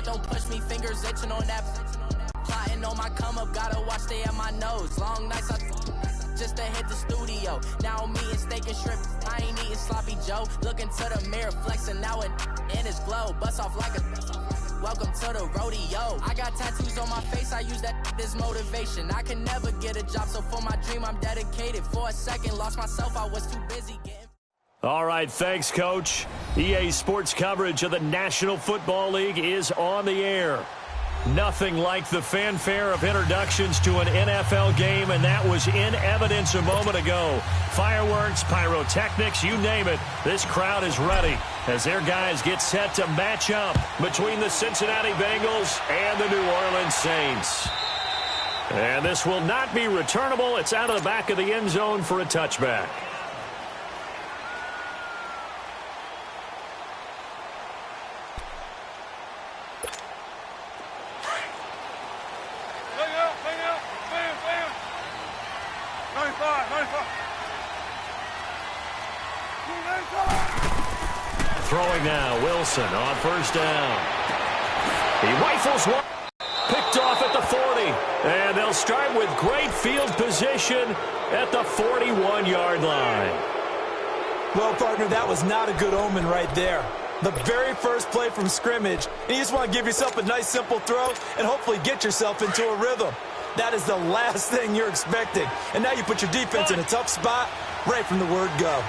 out, don't push me, fingers itching on that. Plotting on my come up, gotta watch, stay at my nose. Long nights, just to hit the studio. Now I'm eating steak and shrimp, I ain't eating sloppy Joe. Looking to the mirror, flexing now in his glow. Bust off like a welcome to the rodeo. I got tattoos on my face, I use that as motivation. I can never get a job, so for my dream I'm dedicated. For a second, lost myself, I was too busy getting... All right, thanks, Coach. EA Sports coverage of the National Football League is on the air. Nothing like the fanfare of introductions to an NFL game, and that was in evidence a moment ago. Fireworks, pyrotechnics, you name it. This crowd is ready as their guys get set to match up between the Cincinnati Bengals and the New Orleans Saints. And this will not be returnable. It's out of the back of the end zone for a touchback. Throwing now, Wilson on first down. He rifles one. Picked off at the 40. And they'll start with great field position at the 41-yard line. Well, partner, that was not a good omen right there. The very first play from scrimmage, and you just want to give yourself a nice, simple throw and hopefully get yourself into a rhythm. That is the last thing you're expecting. And now you put your defense in a tough spot right from the word go.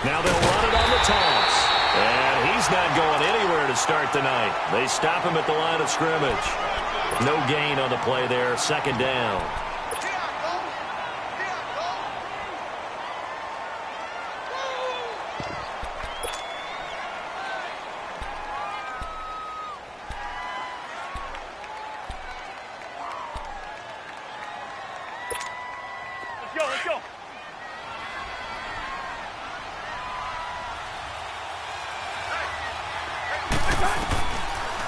Now they'll run it on the toss. And he's not going anywhere to start the night. They stop him at the line of scrimmage. No gain on the play there. Second down. Let's go.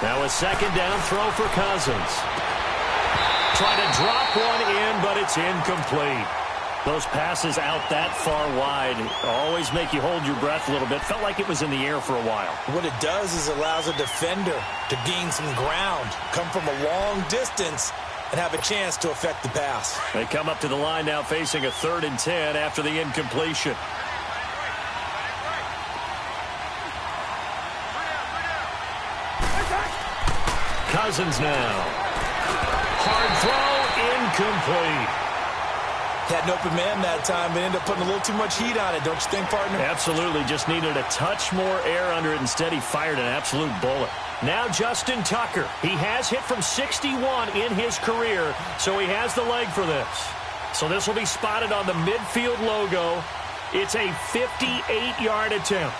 Now a second down throw for Cousins. Trying to drop one in, but it's incomplete. Those passes out that far wide always make you hold your breath a little bit. Felt like it was in the air for a while. What it does is allows a defender to gain some ground, come from a long distance, and have a chance to affect the pass. They come up to the line now facing a 3rd and 10 after the incompletion. Cousins now. Hard throw, incomplete. Had an open man that time, but ended up putting a little too much heat on it, don't you think, partner? Absolutely. Just needed a touch more air under it. Instead, he fired an absolute bullet. Now Justin Tucker. He has hit from 61 in his career, so he has the leg for this. So this will be spotted on the midfield logo. It's a 58-yard attempt.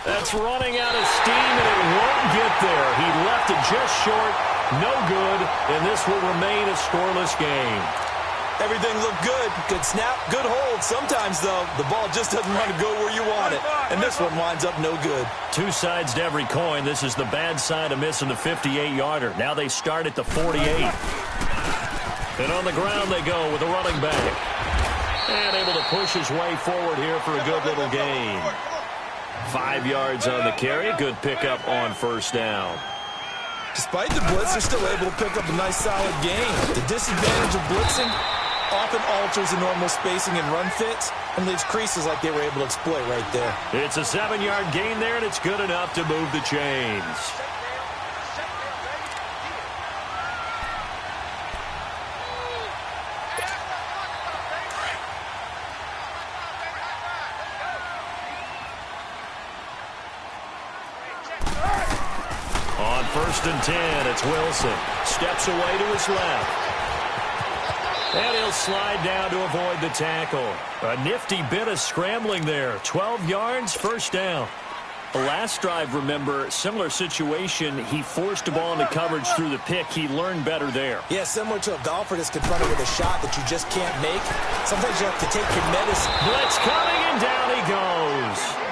That's running out of steam, and it won't get there. He left it just short. No good, and this will remain a scoreless game. Everything looked good. Good snap, good hold. Sometimes, though, the ball just doesn't want to go where you want it. And this one winds up no good. Two sides to every coin. This is the bad side of missing the 58-yarder. Now they start at the 48. And on the ground they go with a running back. And able to push his way forward here for a good little gain. 5 yards on the carry. Good pickup on first down. Despite the blitz, they're still able to pick up a nice, solid gain. The disadvantage of blitzing often alters the normal spacing and run fits and leaves creases like they were able to exploit right there. It's a 7-yard gain there, and it's good enough to move the chains. On 1st and 10, it's Wilson. Steps away to his left. And he'll slide down to avoid the tackle. A nifty bit of scrambling there. 12 yards, first down. The last drive, remember, similar situation. He forced a ball into coverage through the pick. He learned better there. Yeah, similar to a golfer that's confronted with a shot that you just can't make. Sometimes you have to take your medicine. Blitz coming, and down he goes.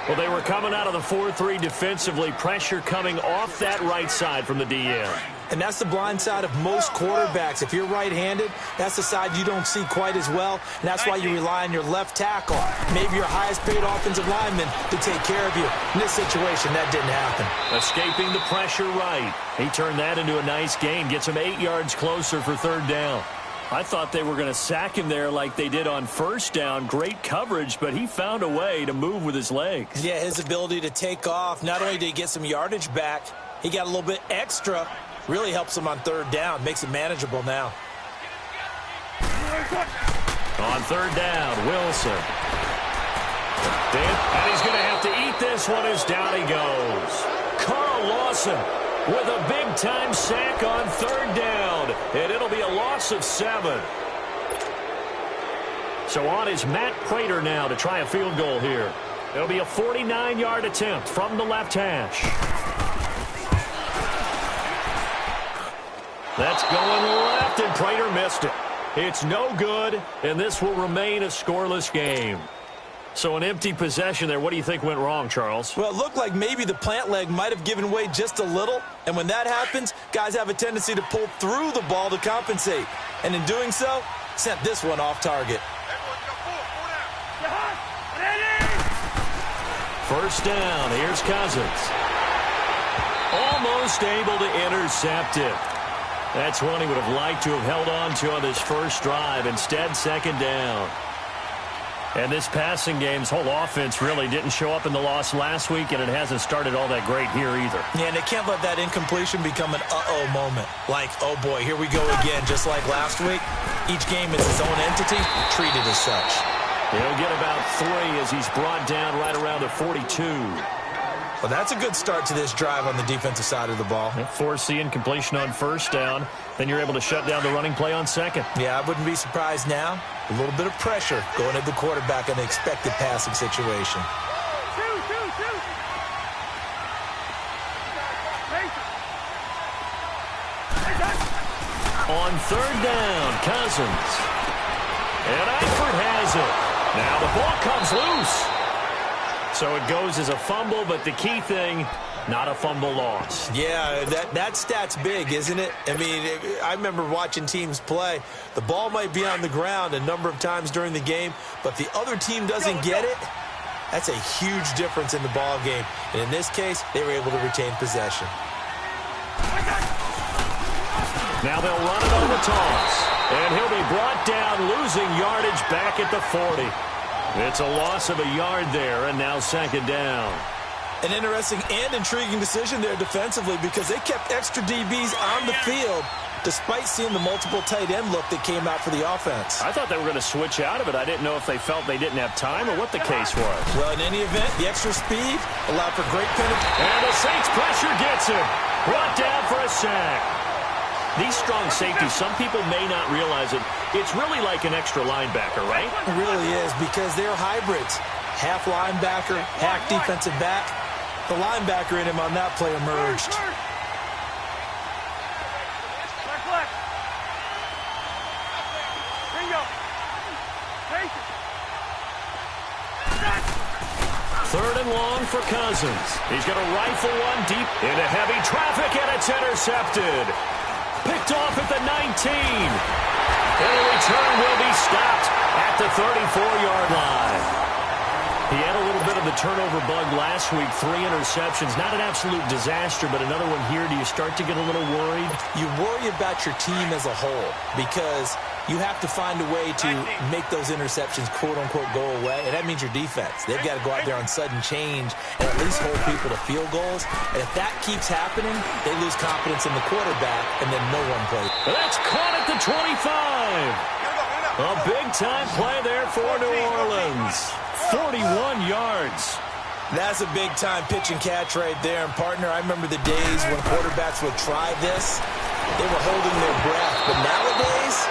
Well, they were coming out of the 4-3 defensively. Pressure coming off that right side from the DN. And that's the blind side of most quarterbacks. If you're right-handed, that's the side you don't see quite as well. And that's why you rely on your left tackle, maybe your highest-paid offensive lineman, to take care of you. In this situation, that didn't happen. Escaping the pressure right. He turned that into a nice gain. Gets him 8 yards closer for third down. I thought they were going to sack him there like they did on first down. Great coverage, but he found a way to move with his legs. Yeah, his ability to take off. Not only did he get some yardage back, he got a little bit extra. Really helps him on third down. Makes it manageable now. On third down, Wilson. And he's going to have to eat this one as down he goes. Carl Lawson with a big-time sack on third down. And it'll be a loss of 7. So on is Matt Prater now to try a field goal here. It'll be a 49-yard attempt from the left hash. That's going left, and Prater missed it. It's no good, and this will remain a scoreless game. So an empty possession there. What do you think went wrong, Charles? Well, it looked like maybe the plant leg might have given way just a little. And when that happens, guys have a tendency to pull through the ball to compensate. And in doing so, sent this one off target. First down. Here's Cousins. Almost able to intercept it. That's one he would have liked to have held on to on this first drive. Instead, second down. And this passing game's whole offense really didn't show up in the loss last week, and it hasn't started all that great here either. Yeah, and they can't let that incompletion become an uh-oh moment. Like, oh boy, here we go again, just like last week. Each game is its own entity, treated as such. He'll get about 3 as he's brought down right around the 42. Well, that's a good start to this drive on the defensive side of the ball. Force the incompletion on first down. Then you're able to shut down the running play on second. Yeah, I wouldn't be surprised now. A little bit of pressure going at the quarterback in the expected passing situation. On third down, Cousins. And Eifert has it. Now the ball comes loose. So it goes as a fumble, but the key thing, not a fumble loss. Yeah, that stat's big, isn't it? I mean, I remember watching teams play. The ball might be on the ground a number of times during the game, but the other team doesn't get it. That's a huge difference in the ball game. And in this case, they were able to retain possession. Now they'll run it on the toss. And he'll be brought down, losing yardage back at the 40. It's a loss of a yard there, and now second down. An interesting and intriguing decision there defensively because they kept extra DBs on the field despite seeing the multiple tight end look that came out for the offense. I thought they were going to switch out of it. I didn't know if they felt they didn't have time or what the case was. Well, in any event, the extra speed allowed for great penetration. And the Saints pressure gets him. Brought down for a sack. These strong safeties, some people may not realize it. It's really like an extra linebacker, right? It really is because they're hybrids. Half linebacker, half defensive back. The linebacker in him on that play emerged. Third and long for Cousins. He's going to rifle one deep into heavy traffic, and it's intercepted. Picked off at the 19. And the return will be stopped at the 34-yard line. He had a little bit of the turnover bug last week, 3 interceptions. Not an absolute disaster, but another one here. Do you start to get a little worried? You worry about your team as a whole because you have to find a way to make those interceptions, quote-unquote, go away, and that means your defense. They've got to go out there on sudden change and at least hold people to field goals. And if that keeps happening, they lose confidence in the quarterback, and then no one plays. That's caught at the 25. A big-time play there for New Orleans. 41 yards. That's a big-time pitch and catch right there. And, partner, I remember the days when quarterbacks would try this. They were holding their breath. But nowadays,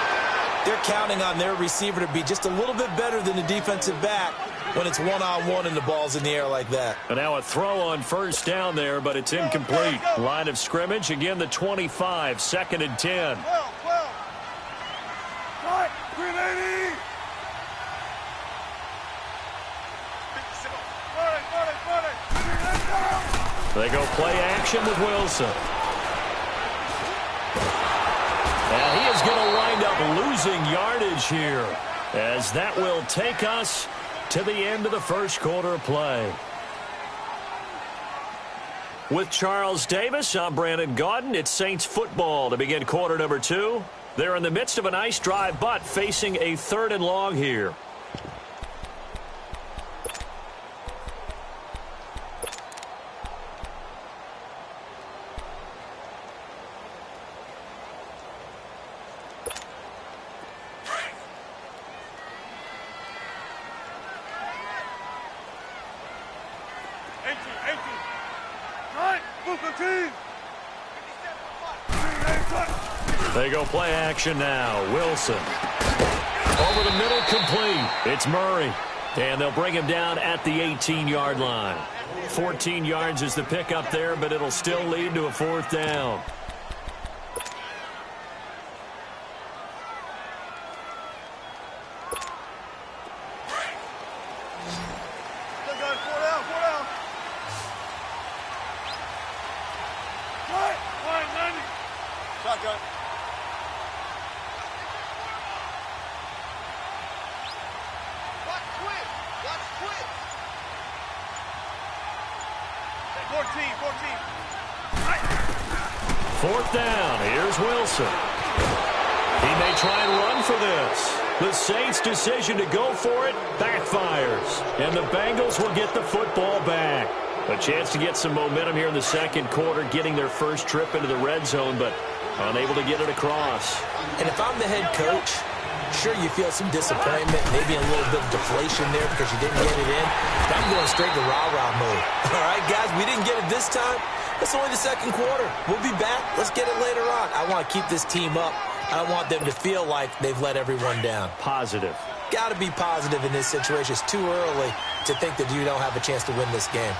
they're counting on their receiver to be just a little bit better than the defensive back when it's one-on-one and the ball's in the air like that. And now a throw on first down there, but it's incomplete. Line of scrimmage, again the 25, 2nd and 10. They go play action with Wilson. losing yardage here, as that will take us to the end of the first quarter of play. With Charles Davis, I'm Brandon Gaudin. It's Saints football to begin quarter number 2. They're in the midst of a nice drive, but facing a 3rd and long here. They go play action now. Wilson. Over the middle, complete. It's Murray. And they'll bring him down at the 18-yard line. 14 yards is the pickup there, but it'll still lead to a 4th down. Shotgun. Watch twist. 4th down. Here's Wilson. He may try and run for this. The Saints' decision to go for it backfires. And the Bengals will get the football back. A chance to get some momentum here in the second quarter, getting their first trip into the red zone, but unable to get it across. And if I'm the head coach, sure you feel some disappointment, maybe a little bit of deflation there because you didn't get it in. But I'm going straight to rah-rah mode. All right, guys, we didn't get it this time. It's only the second quarter. We'll be back. Let's get it later on. I want to keep this team up. I don't want them to feel like they've let everyone down. Positive. Got to be positive in this situation. It's too early to think that you don't have a chance to win this game.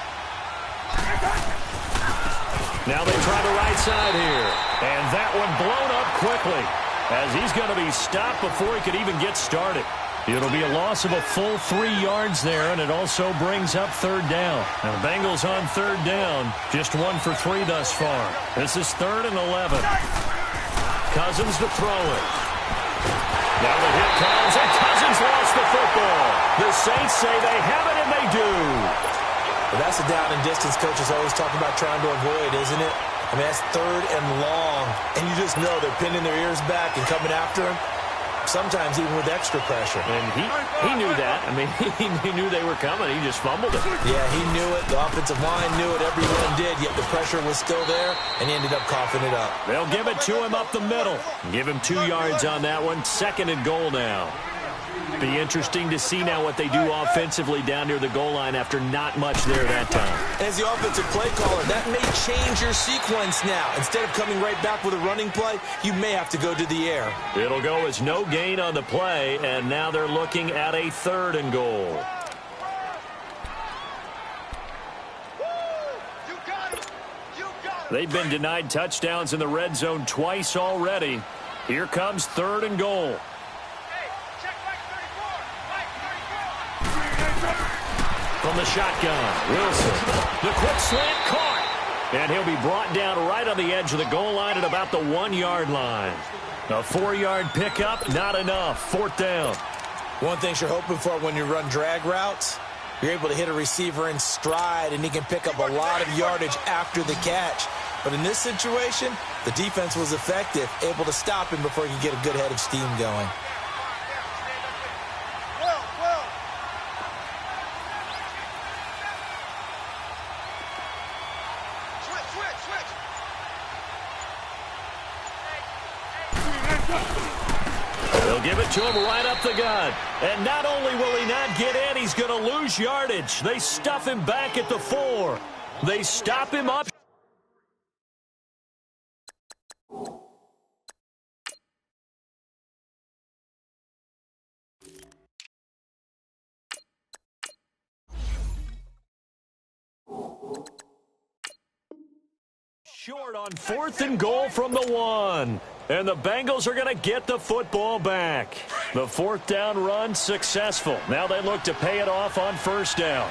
Now they try the right side here. And that one blown up quickly, as he's going to be stopped before he could even get started. It'll be a loss of a full 3 yards there, and it also brings up 3rd down. Now the Bengals on 3rd down, just 1 for 3 thus far. This is 3rd and 11. Cousins to throw it. Now the hit comes, and Cousins lost the football. The Saints say they have it, and they do. Well, that's a down and distance coaches always talk about trying to avoid, isn't it? I mean, that's 3rd and long, and you just know they're pinning their ears back and coming after him, sometimes even with extra pressure. And he knew that. I mean, he knew they were coming. He just fumbled it. Yeah, he knew it. The offensive line knew it. Everyone did, yet the pressure was still there, and he ended up coughing it up. They'll give it to him up the middle. Give him 2 yards on that one. 2nd and goal now. Be interesting to see now what they do offensively down near the goal line after not much there that time. As the offensive play caller, that may change your sequence now. Instead of coming right back with a running play, you may have to go to the air. It'll go as no gain on the play, and now they're looking at a 3rd and goal. They've been denied touchdowns in the red zone twice already. Here comes 3rd and goal. From the shotgun, Wilson. The quick slant caught. And he'll be brought down right on the edge of the goal line at about the 1-yard line. A 4-yard pickup, not enough. 4th down. One thing you're hoping for when you run drag routes, you're able to hit a receiver in stride, and he can pick up a lot of yardage after the catch. But in this situation, the defense was effective, able to stop him before he could get a good head of steam going. They'll give it to him right up the gut. And not only will he not get in, he's going to lose yardage. They stuff him back at the 4. They stop him up. Short on 4th and goal from the 1. And the Bengals are going to get the football back. The 4th down run successful. Now they look to pay it off on 1st down.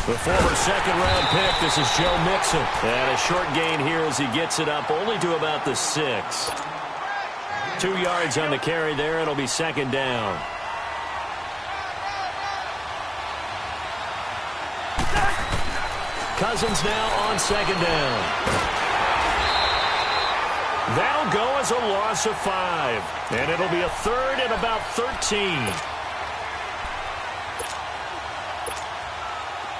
The former second-round pick, this is Joe Mixon. And a short gain here as he gets it up only to about the 6. 2 yards on the carry there. It'll be second down. Cousins now on second down. That'll go as a loss of 5. And it'll be a third and about 13.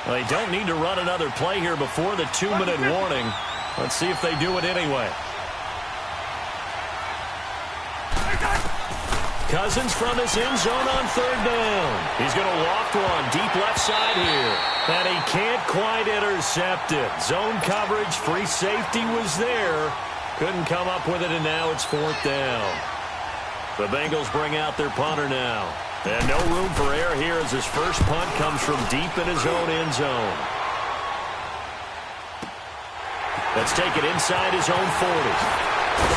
They don't need to run another play here before the 2-minute warning. Let's see if they do it anyway. Cousins from his end zone on third down. He's going to loft one deep left side here. And he can't quite intercept it. Zone coverage, free safety was there. Couldn't come up with it, and now it's fourth down. The Bengals bring out their punter now. And no room for error here as his first punt comes from deep in his own end zone. Let's take it inside his own 40.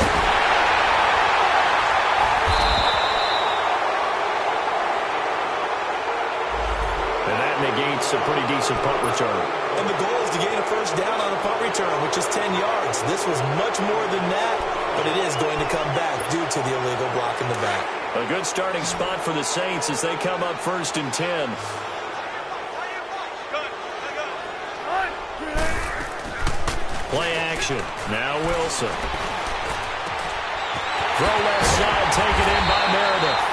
Negates a pretty decent punt return. And the goal is to gain a first down on a punt return, which is 10 yards. This was much more than that, but it is going to come back due to the illegal block in the back. A good starting spot for the Saints as they come up first and 10. Play action. Now Wilson. Throw left side taken in by Meredith.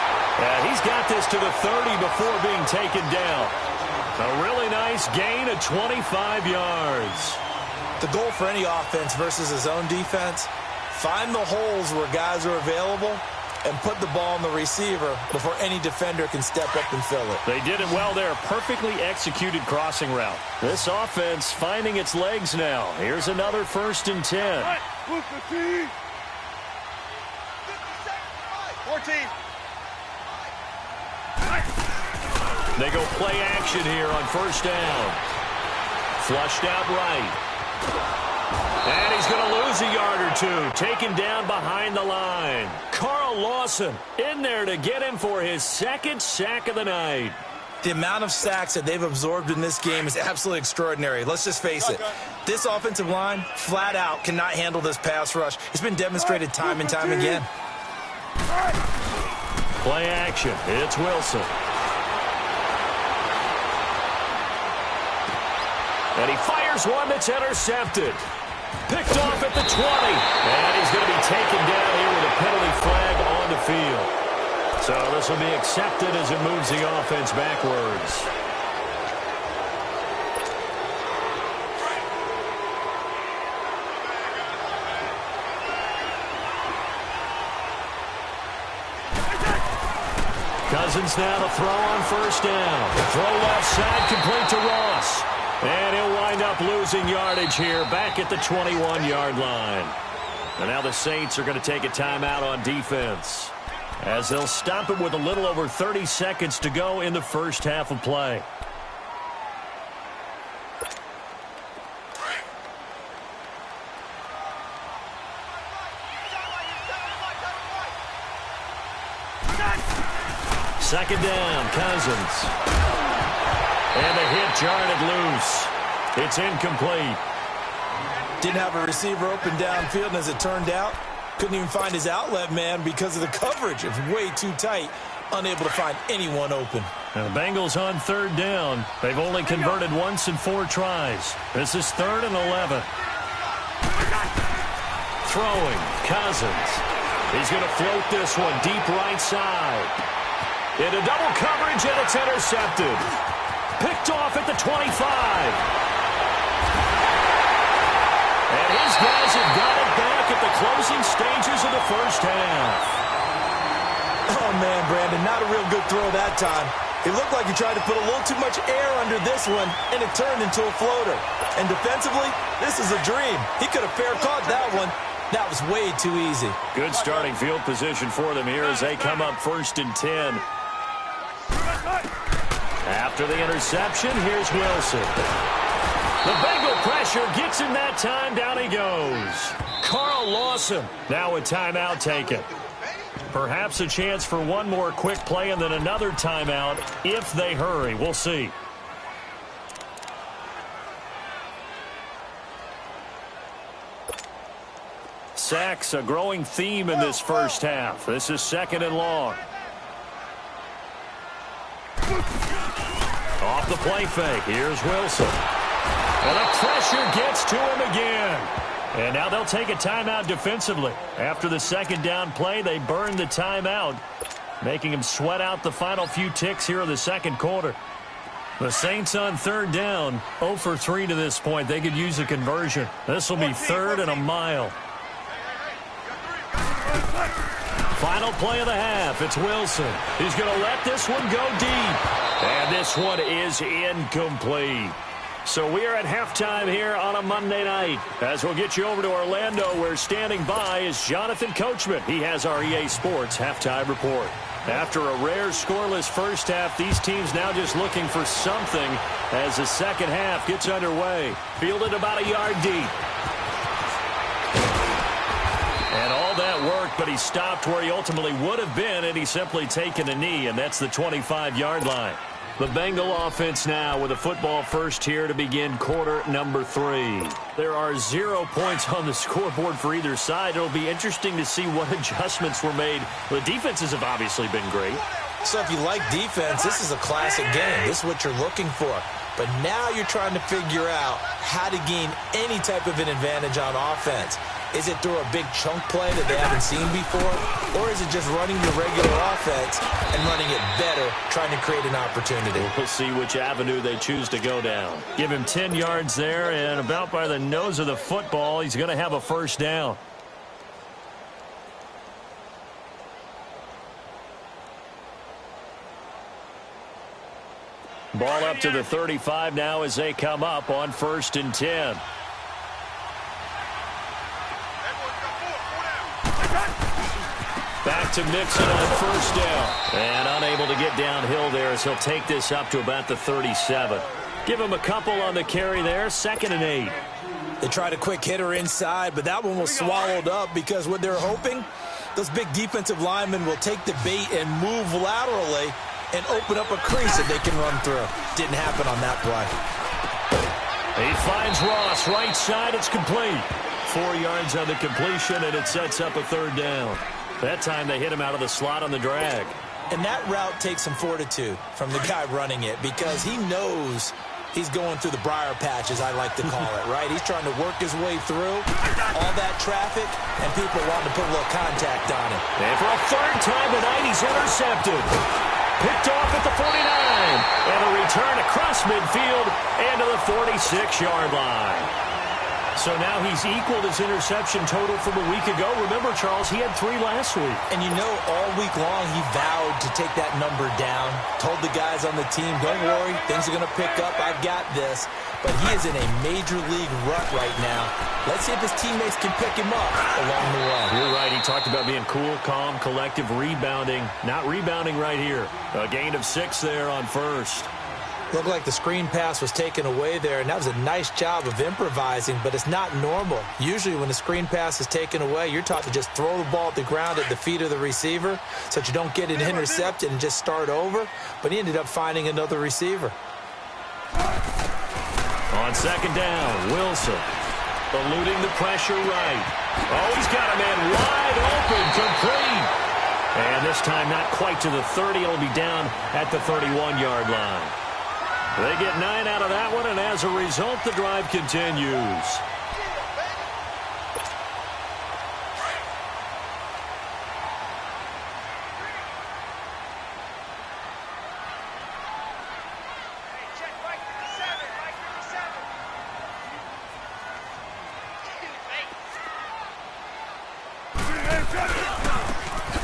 He's got this to the 30 before being taken down. A really nice gain of 25 yards. The goal for any offense versus his own defense, find the holes where guys are available and put the ball on the receiver before any defender can step up and fill it. They did it well there. Perfectly executed crossing route. This offense finding its legs now. Here's another first and 10. 14. They go play action here on first down. Flushed out right. And he's going to lose a yard or two. Taken down behind the line. Carl Lawson in there to get him for his second sack of the night. The amount of sacks that they've absorbed in this game is absolutely extraordinary. Let's just face it. This offensive line, flat out, cannot handle this pass rush. It's been demonstrated time and time again. Play action. It's Wilson. And he fires one that's intercepted. Picked off at the 20. And he's going to be taken down here with a penalty flag on the field. So this will be accepted as it moves the offense backwards. Cousins now to throw on first down. Throw left side complete to Ross. And he'll wind up losing yardage here back at the 21-yard line. And now the Saints are going to take a timeout on defense as they'll stop it with a little over 30 seconds to go in the first half of play. Second down, Cousins. And the hit jarred it loose. It's incomplete. Didn't have a receiver open downfield, and as it turned out, couldn't even find his outlet man because of the coverage. It was way too tight, unable to find anyone open. Now the Bengals on third down. They've only converted once in 4 tries. This is 3rd and 11. Throwing, Cousins. He's going to float this one deep right side. Into double coverage, and it's intercepted. Picked off at the 25. And his guys have got it back at the closing stages of the first half. Oh, man, Brandon, not a real good throw that time. It looked like he tried to put a little too much air under this one, and it turned into a floater. And defensively, this is a dream. He could have fair caught that one. That was way too easy. Good starting field position for them here as they come up first and 10. After the interception, here's Wilson. The Bengal pressure gets him that time. Down he goes. Carl Lawson now a timeout taken. Perhaps a chance for one more quick play and then another timeout if they hurry. We'll see. Sacks, a growing theme in this first half. This is 2nd and long. Off the play fake. Here's Wilson. And the pressure gets to him again. And now they'll take a timeout defensively. After the 2nd down play, they burn the timeout, making him sweat out the final few ticks here in the 2nd quarter. The Saints on 3rd down, 0 for 3 to this point. They could use a conversion. This will be 3rd and a mile. Final play of the half. It's Wilson. He's going to let this one go deep. And this one is incomplete. So we are at halftime here on a Monday night. As we'll get you over to Orlando, where standing by is Jonathan Coachman. He has our EA Sports halftime report. After a rare scoreless first half, these teams now just looking for something as the 2nd half gets underway. Fielded about a yard deep. And all that worked, but he stopped where he ultimately would have been, and he's simply taken a knee, and that's the 25-yard line. The Bengal offense now with a football first here to begin quarter number 3. There are 0 points on the scoreboard for either side. It'll be interesting to see what adjustments were made. The defenses have obviously been great. So if you like defense, this is a classic game. This is what you're looking for. But now you're trying to figure out how to gain any type of an advantage on offense. Is it through a big chunk play that they haven't seen before? Or is it just running your regular offense and running it better, trying to create an opportunity? We'll see which avenue they choose to go down. Give him 10 yards there, and about by the nose of the football, he's going to have a first down. Ball up to the 35 now as they come up on 1st and 10. Back to Mixon on 1st down. And unable to get downhill there as he'll take this up to about the 37. Give him a couple on the carry there. 2nd and 8. They tried a quick hitter inside, but that one was swallowed up because what they're hoping, those big defensive linemen will take the bait and move laterally and open up a crease that they can run through. Didn't happen on that play. He finds Ross right side. It's complete. 4 yards on the completion, and it sets up a 3rd down. That time they hit him out of the slot on the drag. And that route takes some fortitude from the guy running it because he knows he's going through the briar patch, as I like to call it, right? He's trying to work his way through all that traffic, and people wanting to put a little contact on him. And for a 3rd time tonight, he's intercepted. Picked off at the 49. And a return across midfield and to the 46-yard line. So now he's equaled his interception total from a week ago. Remember, Charles, he had 3 last week. And you know, all week long he vowed to take that number down. Told the guys on the team, don't worry, things are going to pick up. I've got this. But he is in a major league rut right now. Let's see if his teammates can pick him up along the way. You're right. He talked about being cool, calm, collective, rebounding. Not rebounding right here. A gain of 6 there on 1st. Looked like the screen pass was taken away there, and that was a nice job of improvising, but it's not normal. Usually when the screen pass is taken away, you're taught to just throw the ball at the ground at the feet of the receiver so that you don't get it intercepted and just start over, but he ended up finding another receiver. On 2nd down, Wilson eluding the pressure right. Oh, he's got a man wide open, complete. And this time not quite to the 30. It'll be down at the 31-yard line. They get 9 out of that one, and as a result, the drive continues.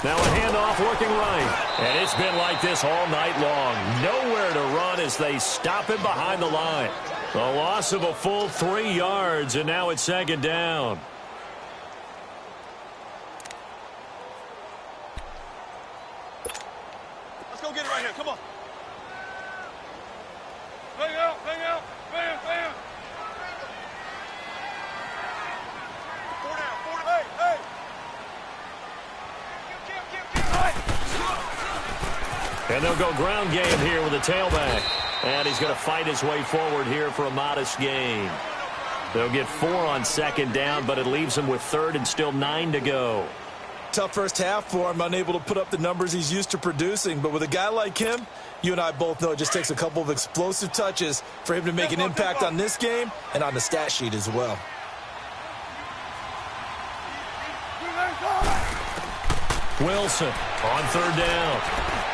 Now a handoff working right. And it's been like this all night long. Nowhere to run as they stop him behind the line. The loss of a full 3 yards, and now it's 2nd down. Let's go get it right here. Come on. Bang out, bang out, bam, bam. 4 down, 4 down. Hey, hey. And they'll go ground game here with a tailback. And he's going to fight his way forward here for a modest gain. They'll get 4 on second down, but it leaves them with third and still 9 to go. Tough first half for him, unable to put up the numbers he's used to producing. But with a guy like him, you and I both know it just takes a couple of explosive touches for him to make an impact on this game and on the stat sheet as well. Wilson on third down.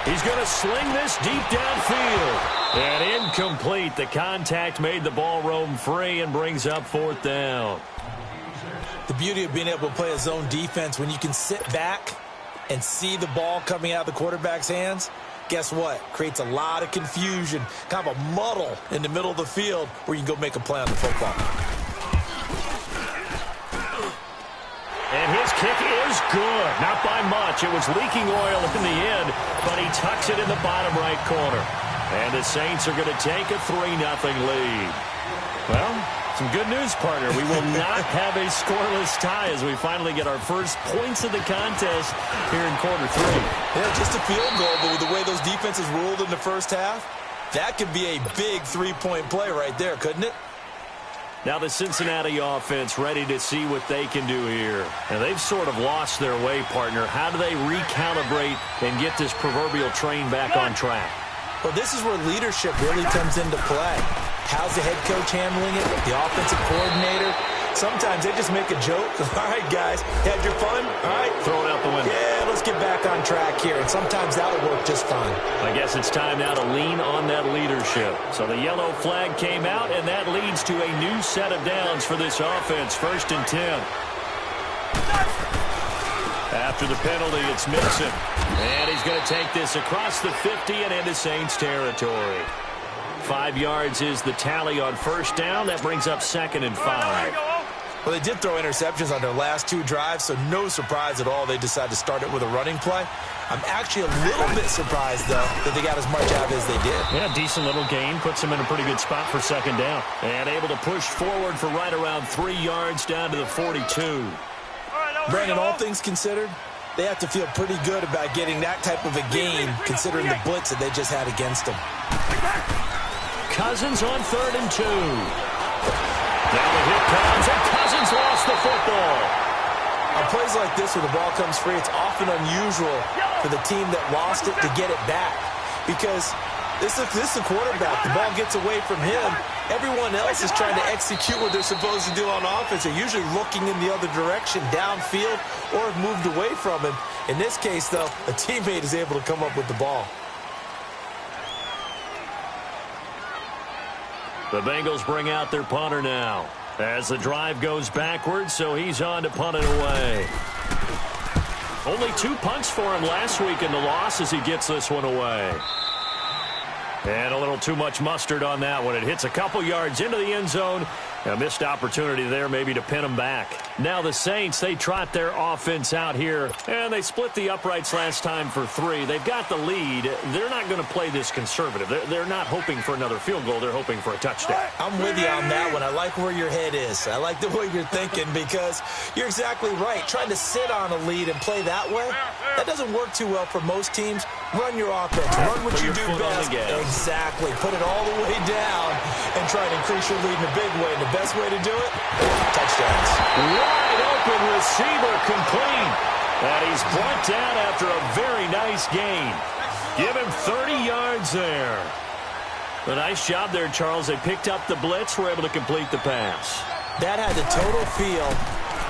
He's going to sling this deep downfield. And incomplete. The contact made the ball roam free and brings up fourth down. The beauty of being able to play a zone defense, when you can sit back and see the ball coming out of the quarterback's hands, guess what? Creates a lot of confusion, kind of a muddle in the middle of the field where you can go make a play on the football. And his kick is good. Not by much. It was leaking oil in the end, but he tucks it in the bottom right corner. And the Saints are going to take a 3-0 lead. Well, some good news, partner. We will not have a scoreless tie as we finally get our first points of the contest here in quarter 3. Yeah, just a field goal, but with the way those defenses ruled in the first half, that could be a big 3-point play right there, couldn't it? Now the Cincinnati offense ready to see what they can do here. And they've sort of lost their way, partner. How do they recalibrate and get this proverbial train back on track? Well, this is where leadership really comes into play. How's the head coach handling it? The offensive coordinator? Sometimes they just make a joke. All right, guys, had your fun? All right. Throw it out the window. Yeah, let's get back on track here. And sometimes that'll work just fine. I guess it's time now to lean on that leadership. So the yellow flag came out, and that leads to a new set of downs for this offense. 1st and 10. After the penalty, it's Mixon. And he's going to take this across the 50 and into Saints territory. 5 yards is the tally on first down. That brings up 2nd and 5. Well, they did throw interceptions on their last 2 drives, so no surprise at all they decided to start it with a running play. I'm actually a little bit surprised, though, that they got as much out as they did. Yeah, decent little gain. Puts them in a pretty good spot for 2nd down. And able to push forward for right around 3 yards down to the 42. Brandon, all things considered, they have to feel pretty good about getting that type of a gain, considering the blitz that they just had against them. Cousins on 3rd and 2. Now the hit comes, and Cousins lost the football. On plays like this where the ball comes free, it's often unusual for the team that lost it to get it back. Because this is the quarterback. The ball gets away from him. Everyone else is trying to execute what they're supposed to do on offense. They're usually looking in the other direction, downfield, or have moved away from him. In this case, though, a teammate is able to come up with the ball. The Bengals bring out their punter now as the drive goes backwards, so he's on to punt it away. Only 2 punts for him last week in the loss as he gets this one away. And a little too much mustard on that one. It hits a couple yards into the end zone. A missed opportunity there maybe to pin them back. Now the Saints, they trot their offense out here, and they split the uprights last time for 3. They've got the lead. They're not going to play this conservative. They're not hoping for another field goal. They're hoping for a touchdown. I'm with you on that one. I like where your head is. I like the way you're thinking because you're exactly right. Trying to sit on a lead and play that way, that doesn't work too well for most teams. Run your offense. Run what you do best. Exactly. Put it all the way down and try to increase your lead in a big way. And the best way to do it, touchdowns. Wide open receiver complete. And he's brought down after a very nice gain. Give him 30 yards there. A nice job there, Charles. They picked up the blitz, were able to complete the pass. That had the total feel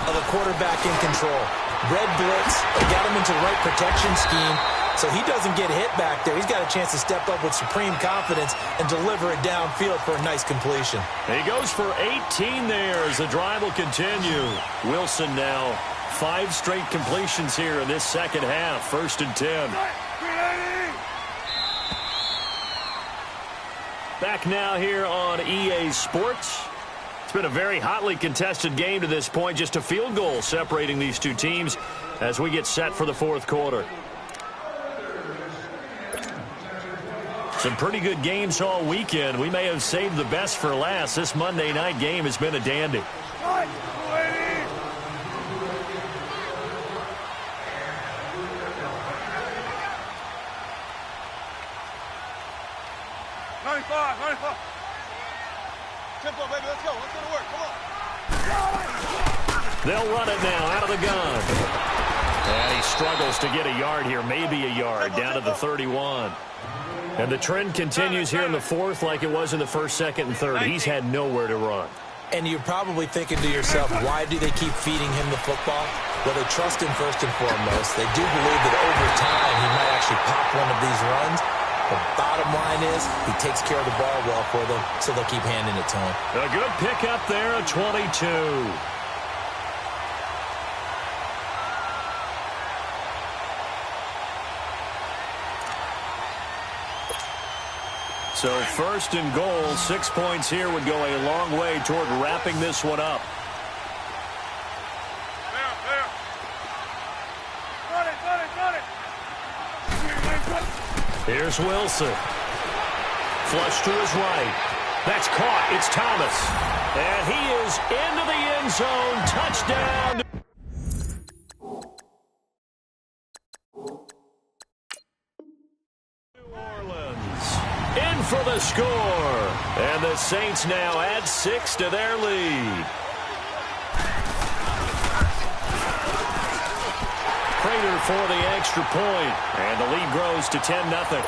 of a quarterback in control. Red blitz, they got him into the right protection scheme, so he doesn't get hit back there. He's got a chance to step up with supreme confidence and deliver it downfield for a nice completion. He goes for 18 there as the drive will continue. Wilson now 5 straight completions here in this second half. 1st and 10. Back now here on EA Sports. It's been a very hotly contested game to this point. Just a field goal separating these two teams as we get set for the 4th quarter. Some pretty good games all weekend. We may have saved the best for last. This Monday night game has been a dandy. 95. Tempo, baby, let's go to work, come on. They'll run it now out of the gun. And he struggles to get a yard here, maybe a yard, down to the 31. And the trend continues here in the fourth like it was in the first, second, and third. He's had nowhere to run. And you're probably thinking to yourself, why do they keep feeding him the football? Well, they trust him first and foremost. They do believe that over time he might actually pop one of these runs. The bottom line is he takes care of the ball well for them, so they'll keep handing it to him. A good pickup there, a 22. So first and goal, 6 points here would go a long way toward wrapping this one up. Here's Wilson. Flush to his right. That's caught. It's Thomas. And he is into the end zone. Touchdown. New Orleans in for the score. And the Saints now add 6 to their lead. Prater for the extra point, and the lead grows to 10-0.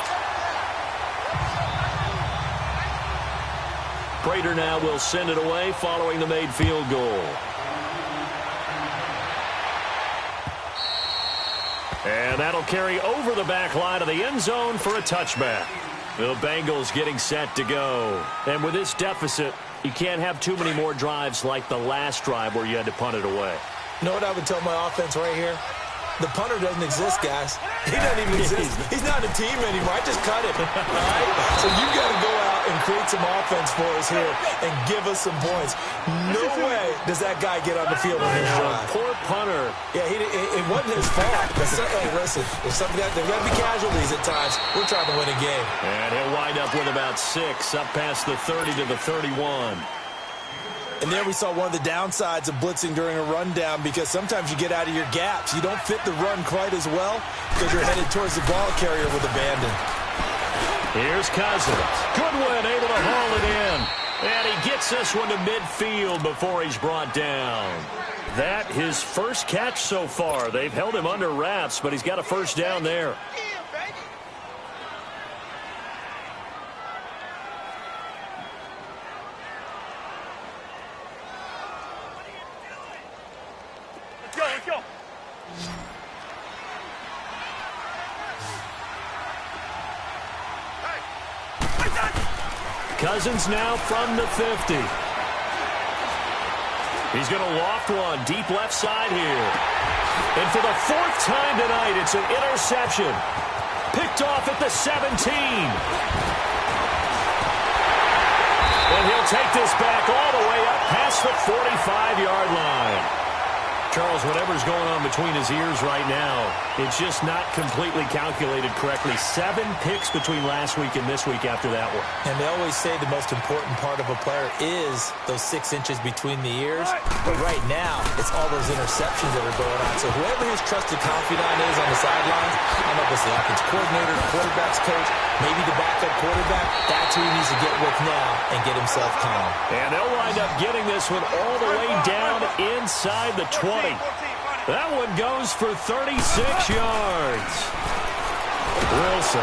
Prater now will send it away following the made field goal. And that'll carry over the back line of the end zone for a touchback. The Bengals getting set to go. And with this deficit, you can't have too many more drives like the last drive where you had to punt it away. You know what I would tell my offense right here? The punter doesn't exist, guys. He doesn't even exist. He's not a team anymore. I just cut him. All right? So you got to go out and create some offense for us here and give us some points. No way does that guy get on the field on his drive. Poor punter. Yeah, it wasn't his fault. Hey, listen, there's got to be casualties at times. We're trying to win a game. And he'll wind up with about 6, up past the 30 to the 31. And there we saw one of the downsides of blitzing during a rundown, because sometimes you get out of your gaps. You don't fit the run quite as well because you're headed towards the ball carrier with abandon. Here's Cousins. Goodwin able to haul it in. And he gets this one to midfield before he's brought down. That his first catch so far. They've held him under wraps, but he's got a first down there. Let's go. Cousins now from the 50. He's going to loft one deep left side here. And for the 4th time tonight, it's an interception. Picked off at the 17. And he'll take this back all the way up past the 45-yard line. Charles, whatever's going on between his ears right now, it's just not completely calculated correctly. 7 picks between last week and this week after that one. And they always say the most important part of a player is those 6 inches between the ears. But right now, it's all those interceptions that are going on. So whoever his trusted confidant is on the sidelines, I don't know if it's the offense coordinator, the quarterback's coach, maybe the backup quarterback, that's who he needs to get with now and get himself calm. And they'll wind up getting this one all the way down inside the 20. That one goes for 36 yards. Wilson,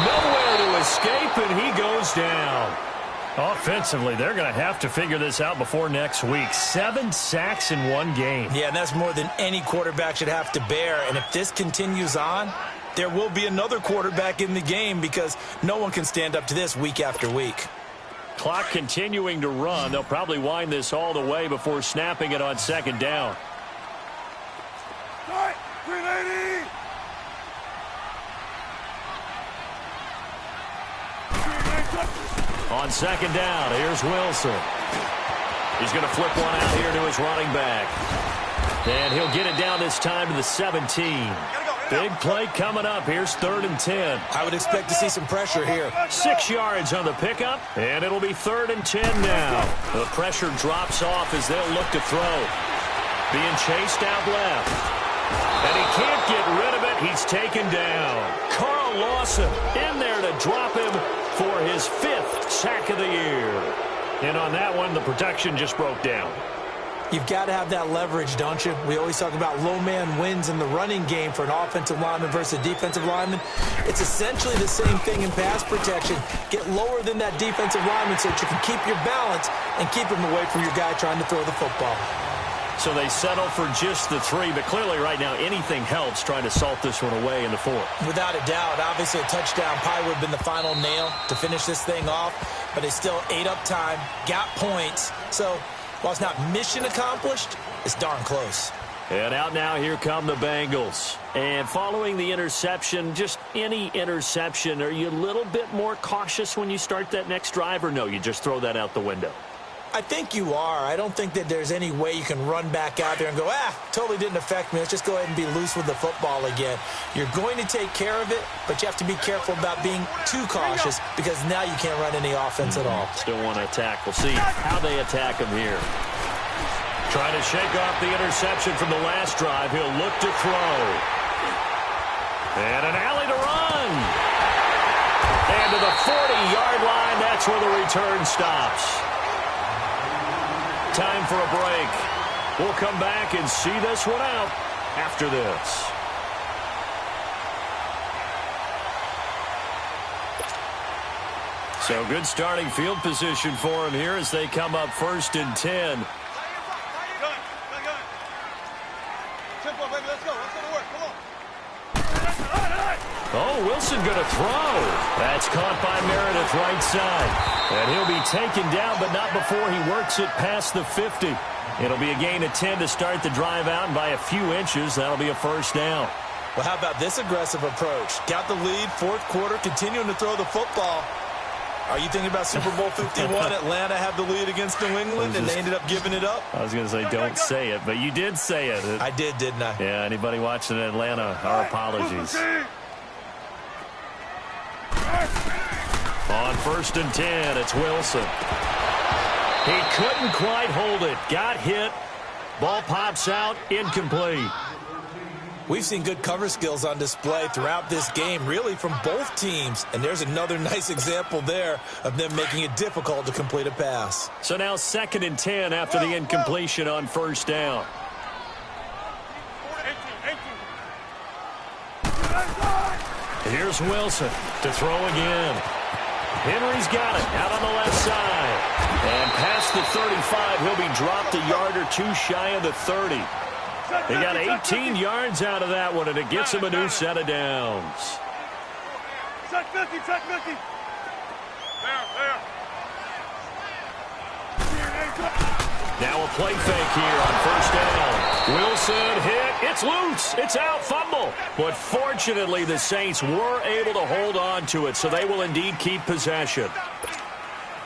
nowhere to escape, and he goes down. Offensively, they're going to have to figure this out before next week. 7 sacks in one game. Yeah, and that's more than any quarterback should have to bear. And if this continues on, there will be another quarterback in the game, because no one can stand up to this week after week. Clock continuing to run. They'll probably wind this all the way before snapping it on 2nd down. 380. On 2nd down, here's Wilson. He's going to flip one out here to his running back. And he'll get it down this time to the 17. Big play coming up. Here's 3rd and 10. I would expect to see some pressure here. 6 yards on the pickup, and it'll be 3rd and 10 now. The pressure drops off as they'll look to throw. Being chased out left. And he can't get rid of it. He's taken down. Carl Lawson in there to drop him for his 5th sack of the year. And on that one, the protection just broke down. You've got to have that leverage, don't you? We always talk about low man wins in the running game for an offensive lineman versus a defensive lineman. It's essentially the same thing in pass protection. Get lower than that defensive lineman so that you can keep your balance and keep him away from your guy trying to throw the football. So they settle for just the 3, but clearly right now anything helps trying to salt this one away in the 4th. Without a doubt. Obviously a touchdown probably would have been the final nail to finish this thing off, but they still ate up time, got points. So while it's not mission accomplished, it's darn close. And out now, here come the Bengals. And following the interception, just any interception, are you a little bit more cautious when you start that next drive, or no, you just throw that out the window? I think you are. I don't think that there's any way you can run back out there and go, totally didn't affect me. Let's just go ahead and be loose with the football again. You're going to take care of it, but you have to be careful about being too cautious because now you can't run any offense at all. Still want to attack. We'll see how they attack him here. Trying to shake off the interception from the last drive. He'll look to throw. And an alley to run. And to the 40-yard line, that's where the return stops. Time for a break. We'll come back and see this one out after this. So good starting field position for him here as they come up 1st and 10. Oh, Wilson going to throw. That's caught by Meredith right side. And he'll be taken down, but not before he works it past the 50. It'll be a gain of 10 to start the drive out, and by a few inches, that'll be a 1st down. Well, how about this aggressive approach? Got the lead, 4th quarter, continuing to throw the football. Are you thinking about Super Bowl 51? Atlanta had the lead against New England, and they ended up giving it up? I was going to say, don't say it, but you did say it. I did, didn't I? Yeah, anybody watching Atlanta, our apologies. On 1st and 10, it's Wilson. He couldn't quite hold it. Got hit. Ball pops out. Incomplete. We've seen good cover skills on display throughout this game, really from both teams. And there's another nice example there of them making it difficult to complete a pass. So now 2nd and 10 after the incompletion on 1st down. Here's Wilson to throw again. Henry's got it out on the left side. And past the 35, he'll be dropped a yard or 2 shy of the 30. He got 18 yards out of that one, and it gets him a new set of downs. Check 50, check 50. There. Now a play fake here on 1st down. Wilson hit. It's loose. It's out. Fumble. But fortunately, the Saints were able to hold on to it, so they will indeed keep possession.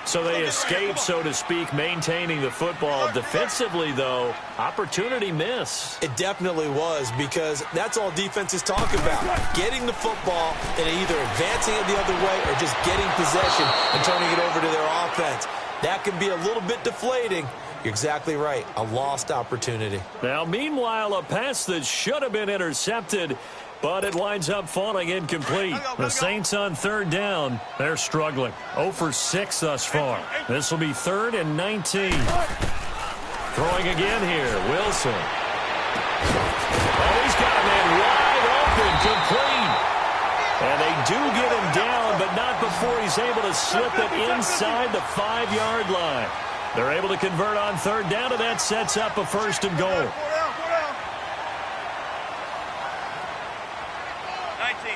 So they escape, so to speak, maintaining the football. Defensively, though, opportunity miss. It definitely was, because that's all defenses talk about. Getting the football and either advancing it the other way or just getting possession and turning it over to their offense. That can be a little bit deflating. You're exactly right. A lost opportunity. Now, meanwhile, a pass that should have been intercepted, but it winds up falling incomplete. The Saints on 3rd down. They're struggling. 0 for 6 thus far. This will be 3rd and 19. Throwing again here. Wilson. Oh, he's got a man wide open. Complete. And they do get him down, but not before he's able to slip it inside the 5-yard line. They're able to convert on 3rd down, and that sets up a 1st and goal. 19.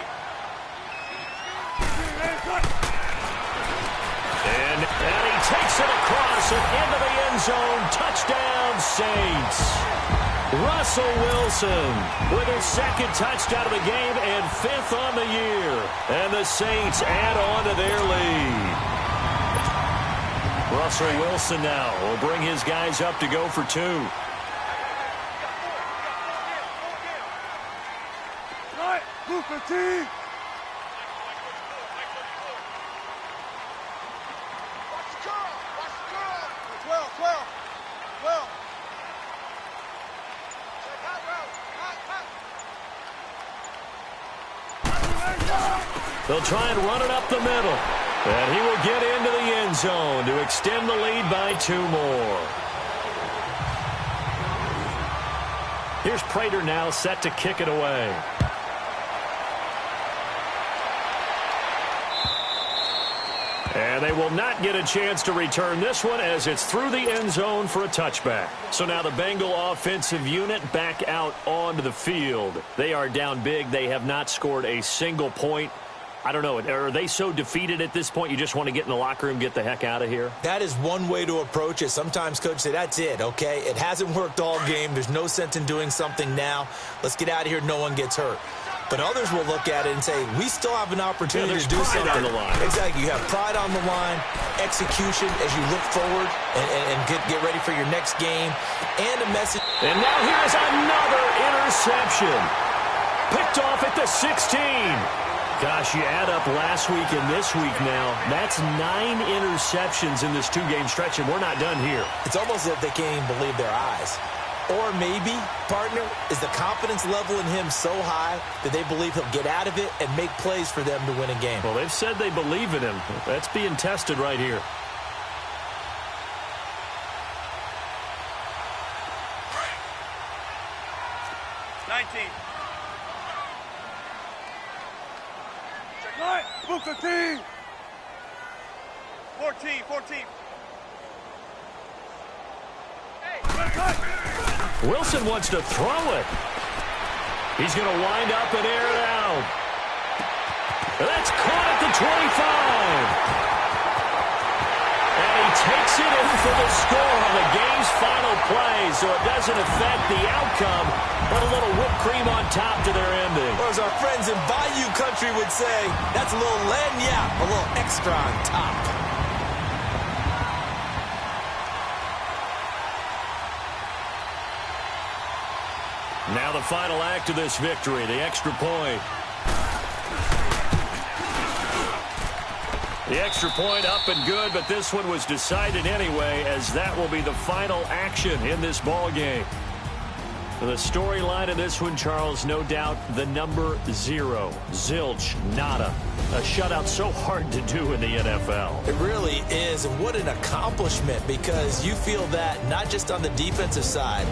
And he takes it across and into the end zone. Touchdown, Saints. Russell Wilson with his 2nd touchdown of the game and 5th on the year. And the Saints add on to their lead. Russell Wilson now will bring his guys up to go for 2. Right, move 15. Watch the curl. 12. They'll try and run it up the middle. And he will get into the end zone to extend the lead by 2 more. Here's Prater now set to kick it away. And they will not get a chance to return this one as it's through the end zone for a touchback. So now the Bengal offensive unit back out onto the field. They are down big. They have not scored a single point. I don't know. Are they so defeated at this point you just want to get in the locker room, get the heck out of here? That is one way to approach it. Sometimes coaches say, that's it, okay? It hasn't worked all game. There's no sense in doing something now. Let's get out of here. No one gets hurt. But others will look at it and say, we still have an opportunity to do something. On the line. Exactly. You have pride on the line, execution as you look forward and get ready for your next game, and a message. And now here's another interception. Picked off at the 16. Gosh, you add up last week and this week now. That's 9 interceptions in this two-game stretch, and we're not done here. It's almost as if they can't even believe their eyes. Or maybe, partner, is the confidence level in him so high that they believe he'll get out of it and make plays for them to win a game. Well, they've said they believe in him. That's being tested right here. Move 15. 14. Wilson wants to throw it. He's going to wind up and air it out. That's caught at the 25. And he takes it in for the score on the game's final play, so it doesn't affect the outcome, but a little whipped cream on top to their ending. Or as our friends in Bayou Country would say, that's a little lagniappe, a little extra on top. Now the final act of this victory, the extra point. The extra point up and good, but this one was decided anyway, as that will be the final action in this ball game. The storyline of this one, Charles, no doubt the number 0. Zilch, nada. A shutout so hard to do in the NFL. It really is, and what an accomplishment, because you feel that not just on the defensive side,